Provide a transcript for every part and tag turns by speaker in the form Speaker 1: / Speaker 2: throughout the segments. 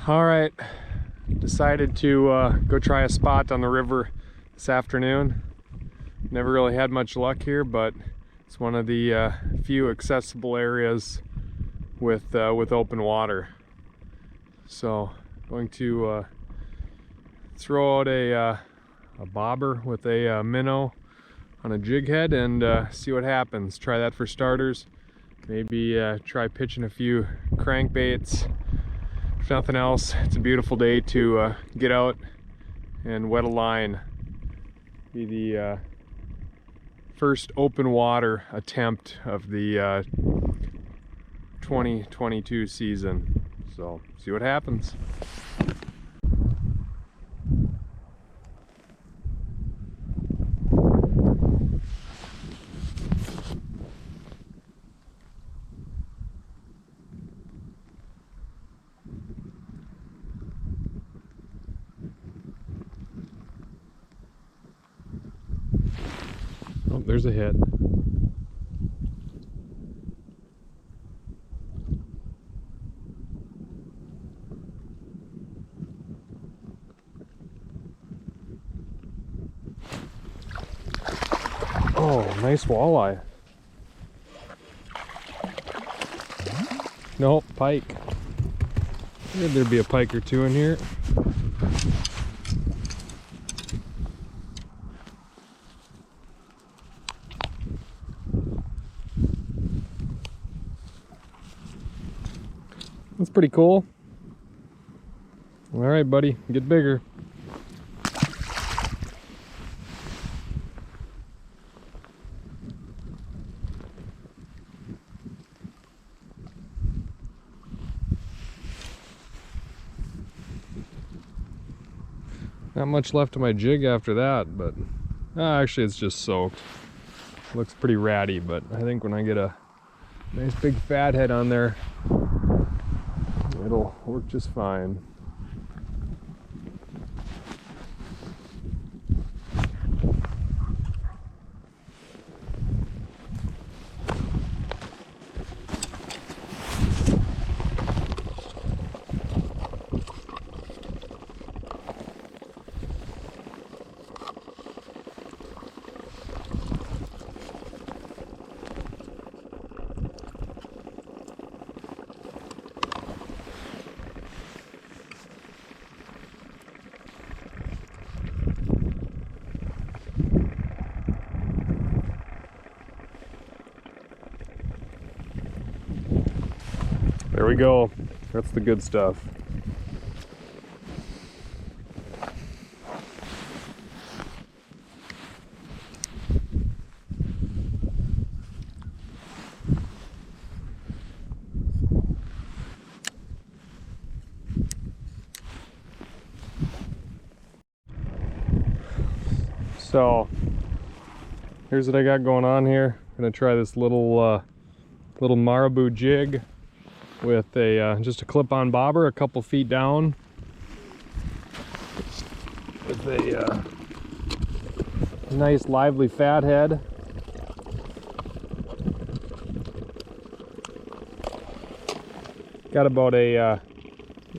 Speaker 1: All right, decided to go try a spot on the river this afternoon. Never really had much luck here, but it's one of the few accessible areas with open water. So going to throw out a bobber with a minnow on a jig head and see what happens. Try that for starters. Maybe try pitching a few crankbaits. If nothing else, it's a beautiful day to get out and wet a line. Be the first open water attempt of the 2022 season. So, see what happens. Oh, there's a hit. Oh, nice walleye. Nope, pike. Maybe there'd be a pike or two in here. That's pretty cool. All right, buddy, get bigger. Not much left of my jig after that, but actually it's just soaked. Looks pretty ratty, but I think when I get a nice big fat head on there, it'll work just fine. There we go. That's the good stuff. So here's what I got going on here. I'm gonna try this little marabou jig with a just a clip-on bobber a couple feet down with a nice lively fat head. Got about a I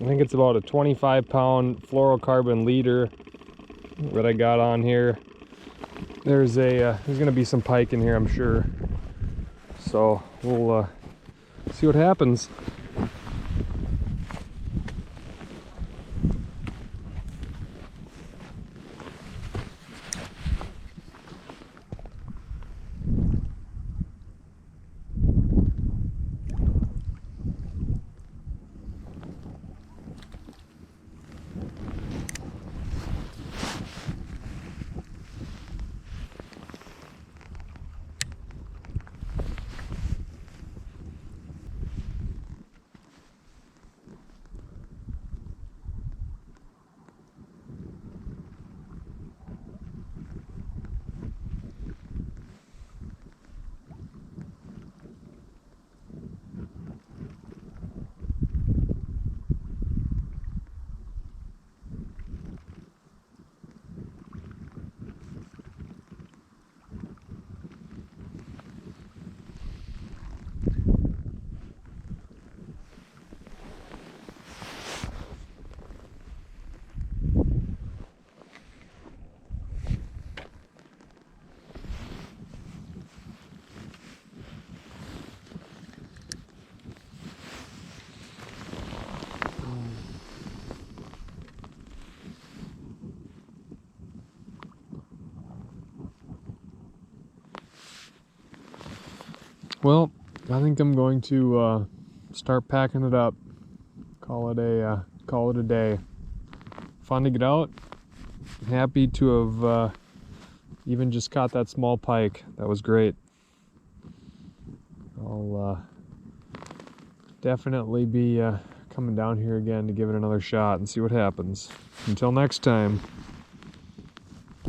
Speaker 1: think it's about a 25-pound fluorocarbon leader that I got on here. There's gonna be some pike in here, I'm sure, so we'll see what happens. Well, I think I'm going to start packing it up. Call it a day. Fun to get out. Happy to have even just caught that small pike. That was great. I'll definitely be coming down here again to give it another shot and see what happens. Until next time.